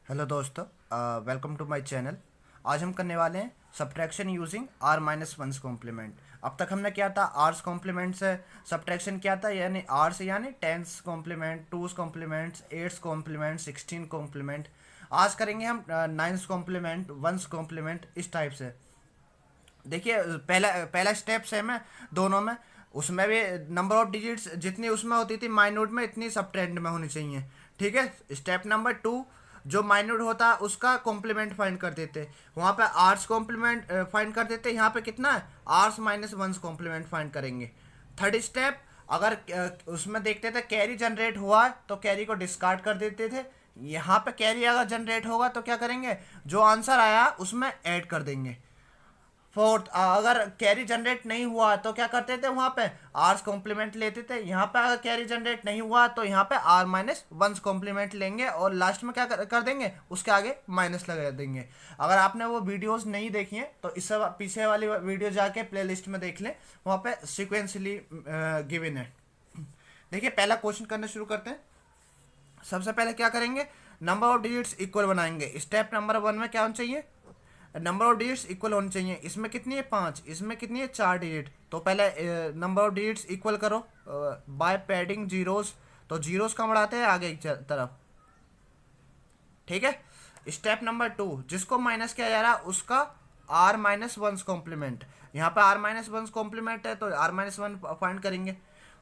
Hello दोस्तों, welcome to my channel. आज हम करने वाले हैं subtraction using R minus one's complement. अब तक हमने किया था आर्स कॉम्प्लीमेंट से सब्ट्रैक्शन किया था, यानी आर से यानी tens complement, twos complements, eights complement, 16 complement. आज करेंगे हम नाइन्स कॉम्प्लीमेंट, वंस कॉम्प्लीमेंट, इस टाइप से। देखिए, पहला पहला स्टेप सेम है दोनों में। उसमें भी नंबर ऑफ डिजिट्स जितनी उसमें होती थी माइन्यूट में, इतनी सब ट्रेंड में होनी चाहिए। ठीक है। स्टेप नंबर 2, जो माइन्यूट होता है उसका कॉम्प्लीमेंट फाइंड कर देते। वहाँ पे आर्स कॉम्प्लीमेंट फाइंड कर देते, यहाँ पे कितना है, R's minus one's complement find करेंगे। थर्ड स्टेप, अगर उसमें देखते थे कैरी जनरेट हुआ है तो कैरी को डिस्कार्ड कर देते थे। यहाँ पे कैरी अगर जनरेट होगा तो क्या करेंगे, जो आंसर आया उसमें ऐड कर देंगे। फोर्थ, अगर कैरी जनरेट नहीं हुआ तो क्या करते थे, वहां पे आर्स कॉम्प्लीमेंट लेते थे। यहाँ पे अगर कैरी जनरेट नहीं हुआ तो यहाँ पे आर माइनस वंस कॉम्प्लीमेंट लेंगे और लास्ट में क्या कर देंगे, उसके आगे माइनस लगा देंगे। अगर आपने वो वीडियोस नहीं देखी हैं तो इससे पीछे वाली वीडियो जाके प्लेलिस्ट में देख लें, वहाँ पे सिक्वेंसली गिवन है। देखिए, पहला क्वेश्चन करना शुरू करते हैं। सबसे पहले क्या करेंगे, नंबर ऑफ डिजिट्स इक्वल बनाएंगे। स्टेप नंबर 1 में क्या होना चाहिए, नंबर ऑफ डिजिट्स इक्वल होनी चाहिए। इसमें कितनी है, 5, इसमें कितनी है, 4 डिजिट। तो पहले नंबर ऑफ डिजिट्स इक्वल करो बाय पैडिंग जीरोस। तो जीरोस कहाँ बढ़ाते हैं, आगे की तरफ। ठीक है। स्टेप नंबर 2, जिसको माइनस किया जा रहा है उसका आर माइनस वंस कॉम्प्लीमेंट। यहाँ पे आर माइनस वंस कॉम्प्लीमेंट है तो आर माइनस वन फाइंड करेंगे।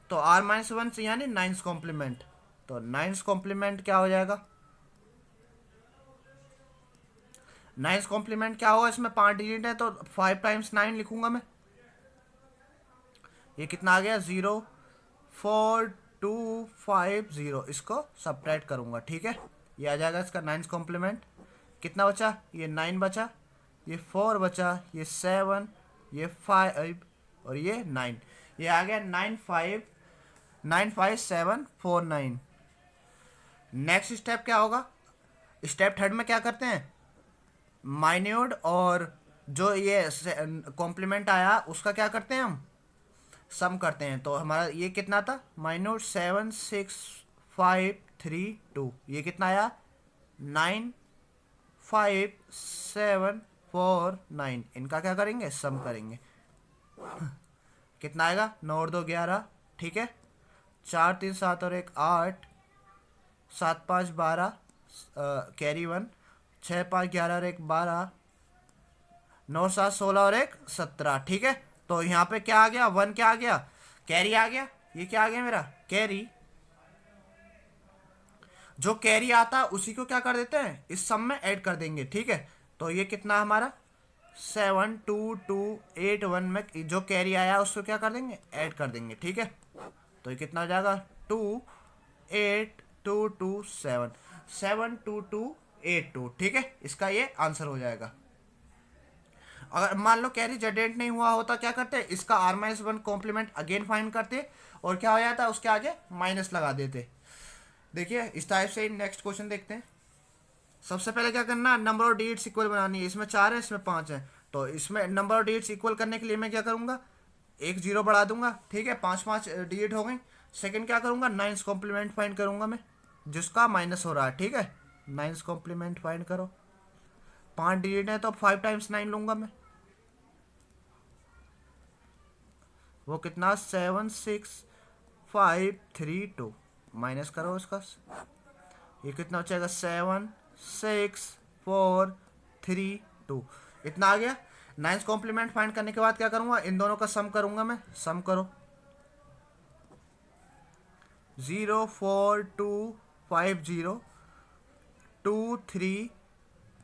तो आर माइनस वन यानी नाइन्स कॉम्प्लीमेंट। तो नाइन्स कॉम्प्लीमेंट क्या हो जाएगा, नाइन्स कॉम्प्लीमेंट क्या होगा, इसमें 5 डिजिट है तो 5 टाइम्स 9 लिखूंगा मैं। ये कितना आ गया, 04250। इसको सब्ट्रैक्ट करूंगा। ठीक है, ये आ जाएगा इसका नाइन्स कॉम्प्लीमेंट। कितना बचा, ये 9 बचा, ये 4 बचा, ये 7, ये 5 और ये 9। ये आ गया 95749। नेक्स्ट स्टेप क्या होगा, स्टेप थर्ड में क्या करते हैं, माइन्यूट और जो ये कॉम्प्लीमेंट आया उसका क्या करते हैं, हम सम करते हैं। तो हमारा ये कितना था, -76532। ये कितना आया, 95749। इनका क्या करेंगे, सम करेंगे। कितना आएगा, 9 और 2 11। ठीक है, 4 3 7 और 1 8, 7 5 12, कैरी 1, 6 5 11 और 1 12, 9 7 16 और 1 17। ठीक है। तो यहाँ पे क्या आ गया, 1 क्या आ गया, कैरी आ गया। ये क्या आ गया मेरा, कैरी। जो कैरी आता है उसी को क्या कर देते हैं, इस सम में ऐड कर देंगे। ठीक है। तो ये कितना हमारा, 72281 में जो कैरी आया उसको क्या कर देंगे, ऐड कर देंगे। ठीक है। तो ये कितना हो जाएगा, 28227, 72282। ठीक है, इसका ये आंसर हो जाएगा। अगर मान लो कैरी जनरेट नहीं हुआ होता, क्या करते, इसका R minus one complement again find करते और क्या हो जाता, उसके आगे माइनस लगा देते। देखिए, इस टाइप से नेक्स्ट क्वेश्चन देखते हैं। सबसे पहले क्या करना, नंबर ऑफ डिजिट्स इक्वल बनानी है। इसमें 4 है, इसमें 5 है। तो इसमें नंबर ऑफ डिजिट्स इक्वल करने के लिए मैं क्या करूंगा, एक जीरो बढ़ा दूंगा। ठीक है, 5 5 डिजिट हो गई। सेकंड क्या करूंगा, नाइन्स कॉम्प्लीमेंट फाइंड करूंगा मैं, जिसका माइनस हो रहा है। ठीक है, नाइन्स कॉम्प्लीमेंट फाइंड करो। 5 डिजिट है तो 5 टाइम्स 9 लूंगा मैं। वो कितना, 76532। माइनस करो उसका, ये कितना हो जाएगा, 76432। इतना आ गया। नाइन्स कॉम्प्लीमेंट फाइंड करने के बाद क्या करूंगा, इन दोनों का सम करूंगा मैं। सम करो, 04250 23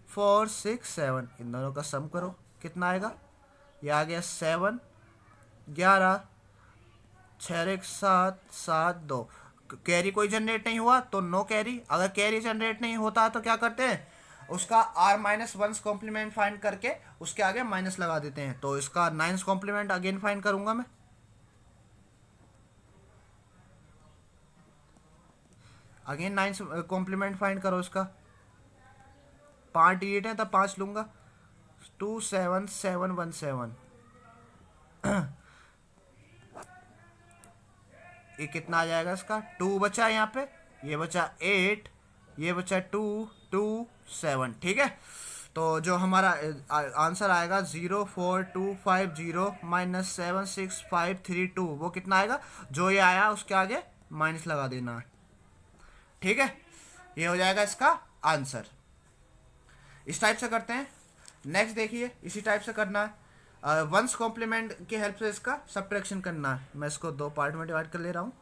4 6 7। इन दोनों का सम करो, कितना आएगा, ये आ गया 7 11 6 1 7 7 2। कैरी कोई जनरेट नहीं हुआ तो नो कैरी। अगर कैरी जनरेट नहीं होता तो क्या करते हैं, उसका R minus one's complement find करके उसके आगे माइनस लगा देते हैं। तो इसका नाइन्स कॉम्प्लीमेंट अगेन फाइंड करूंगा मैं। अगेन नाइन्स कॉम्प्लीमेंट फाइंड करो इसका। 5 डिजिट है तो 5 लूंगा, 27717। ये कितना आ जाएगा, इसका 2 बचा यहाँ पे, ये बचा 8, ये बचा 227, ठीक है। तो जो हमारा आंसर आएगा 04250 माइनस 76532, वो कितना आएगा, जो ये आया उसके आगे माइनस लगा देना है, ठीक है। ये हो जाएगा इसका आंसर। इस टाइप से करते हैं। नेक्स्ट देखिए, इसी टाइप से करना है, वंस कॉम्प्लीमेंट की हेल्प से इसका सब्ट्रैक्शन करना है। मैं इसको दो पार्ट में डिवाइड कर ले रहा हूँ।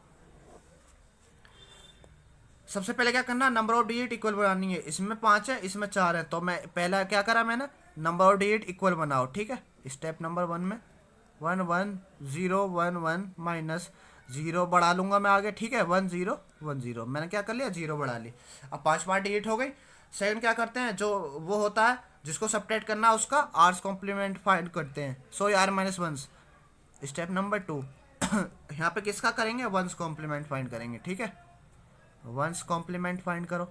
सबसे पहले क्या करना है, नंबर ऑफ डिजिट इक्वल बनानी है। इसमें 5 है, इसमें 4 है, तो मैं पहला क्या करा मैंने, नंबर ऑफ डिजिट इक्वल बनाओ, ठीक है। स्टेप नंबर 1 में 1 1 0 1 1 माइनस 0 बढ़ा लूंगा मैं आगे, ठीक है, 1 0 1 0, मैंने क्या कर लिया, 0 बढ़ा ली। अब 5 डिजिट हो गई। सेकंड क्या करते हैं, जो वो होता है जिसको सब्ट्रैक्ट करना है उसका आर्स कॉम्प्लीमेंट फाइंड करते हैं, so R minus ones. Step number 2 यहाँ पे किसका करेंगे, वंस कॉम्प्लीमेंट फाइंड करेंगे, ठीक है। वंस कॉम्प्लीमेंट फाइंड करो,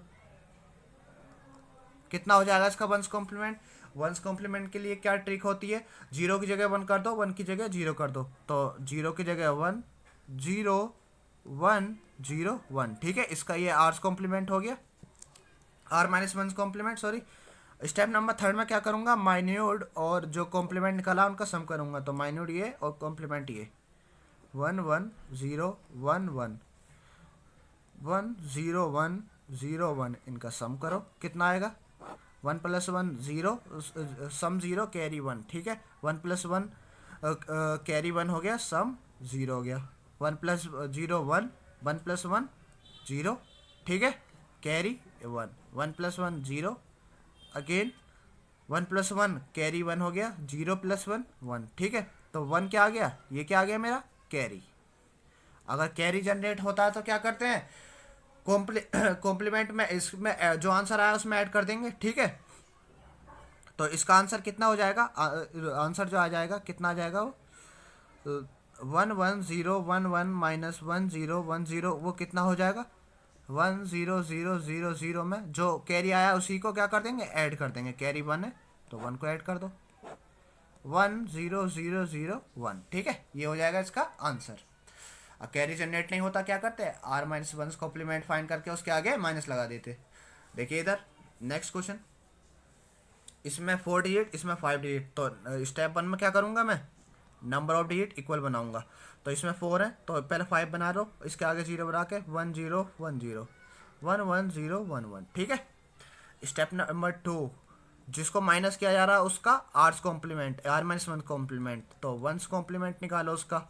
कितना हो जाएगा इसका वंस कॉम्प्लीमेंट। वंस कॉम्प्लीमेंट के लिए क्या ट्रिक होती है, 0 की जगह 1 कर दो, 1 की जगह 0 कर दो, तो 0 की जगह 1 0 1 0 1, ठीक है। इसका ये आर्स कॉम्प्लीमेंट हो गया, R minus one's complement, sorry. Step number 3 में क्या करूंगा, माइन्यूड और जो कॉम्प्लीमेंट निकाला उनका सम करूंगा, तो माइन्यूड ये और कॉम्प्लीमेंट ये, 1 1 0 1 1 1 0 1 0 1, इनका सम करो, कितना आएगा, 1 + 1 0, सम 0 कैरी 1, ठीक है। 1 + 1 कैरी 1 हो गया, सम 0 हो गया। 1 + 0 1, 1 + 1 0, ठीक है, कैरी 1, 1 + 1 0, अगेन 1 + 1 कैरी 1 हो गया, 0 + 1 1, ठीक है। तो 1 क्या आ गया, ये क्या आ गया मेरा, कैरी। अगर कैरी जनरेट होता है तो क्या करते हैं, कॉम्प्लीमेंट में इसमें जो आंसर आया उसमें ऐड कर देंगे, ठीक है। तो इसका आंसर कितना हो जाएगा, आंसर जो आ जाएगा कितना आ जाएगा, वो 1 1 0 1 1 माइनस 1 0 1 0, वो कितना हो जाएगा, 1 0 0 0 0 में जो कैरी आया उसी को क्या कर देंगे, ऐड कर देंगे। कैरी 1 है तो 1 को ऐड कर दो, 1 0 0 0 1, ठीक है। ये हो जाएगा इसका आंसर। अब कैरी जनरेट नहीं होता क्या करते हैं, R minus one's complement find करके उसके आगे माइनस लगा देते। देखिए इधर नेक्स्ट क्वेश्चन, इसमें 4 डिजिट, इसमें 5 डिजिट, तो स्टेप 1 में क्या करूंगा मैं, नंबर ऑफ डिजिट इक्वल बनाऊंगा। तो इसमें 4 है तो पहले 5 बना लो, इसके आगे 0 बना के 1 0 1 0 1 1 0 1 1, ठीक है। स्टेप नंबर 2, जिसको माइनस किया जा रहा है उसका R's complement, R minus 1 complement, तो वंस कॉम्प्लीमेंट निकालो उसका।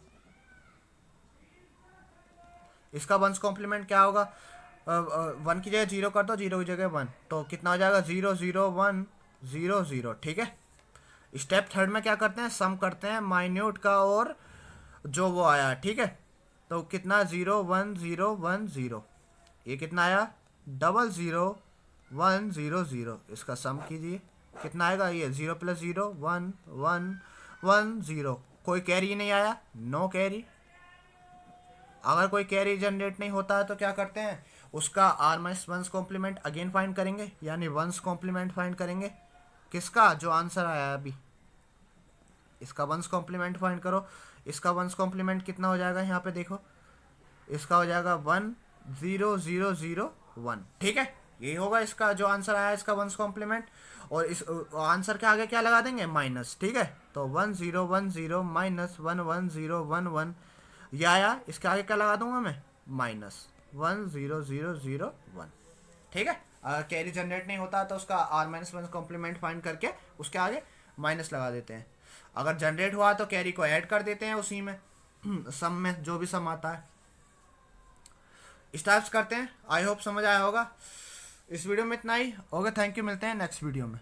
इसका वंस कॉम्प्लीमेंट क्या होगा, 1 की जगह 0 कर दो, 0 की जगह 1, तो कितना हो जाएगा, 0 0 1 0 0, ठीक है। स्टेप 3 में क्या करते हैं, सम करते हैं माइन्यूट का और जो वो आया, ठीक है। तो कितना, 0 1 0 1 0, ये कितना आया, 0 0 1 0 0, इसका सम कीजिए कितना आएगा, ये 0 + 0 1 1 1 0, कोई कैरी नहीं आया, नो कैरी। अगर कोई कैरी जनरेट नहीं होता है तो क्या करते हैं, उसका R minus one's complement again find करेंगे, यानी वंस कॉम्प्लीमेंट फाइंड करेंगे किसका, जो आंसर आया अभी, इसका वंस कॉम्प्लीमेंट फाइंड करो। इसका वंस कॉम्प्लीमेंट कितना हो जाएगा, यहाँ पे देखो, इसका हो जाएगा 1 0 0 0 1, ठीक है। यही होगा इसका जो आंसर आया, इसका वंस कॉम्प्लीमेंट, और इस आंसर के आगे क्या लगा देंगे, माइनस, ठीक है। तो 1 0 1 0 माइनस 1 1 0 1 1, ये आया, इसके आगे क्या लगा दूंगा मैं, माइनस 1 0 0 0 1, ठीक है। अगर कैरी जनरेट नहीं होता तो उसका R minus one complement find करके उसके आगे माइनस लगा देते हैं। अगर जनरेट हुआ तो कैरी को ऐड कर देते हैं उसी में, सम में जो भी सम आता है। स्टार्ट करते हैं, आई होप समझ आया होगा। इस वीडियो में इतना ही, ओके, थैंक यू, मिलते हैं नेक्स्ट वीडियो में।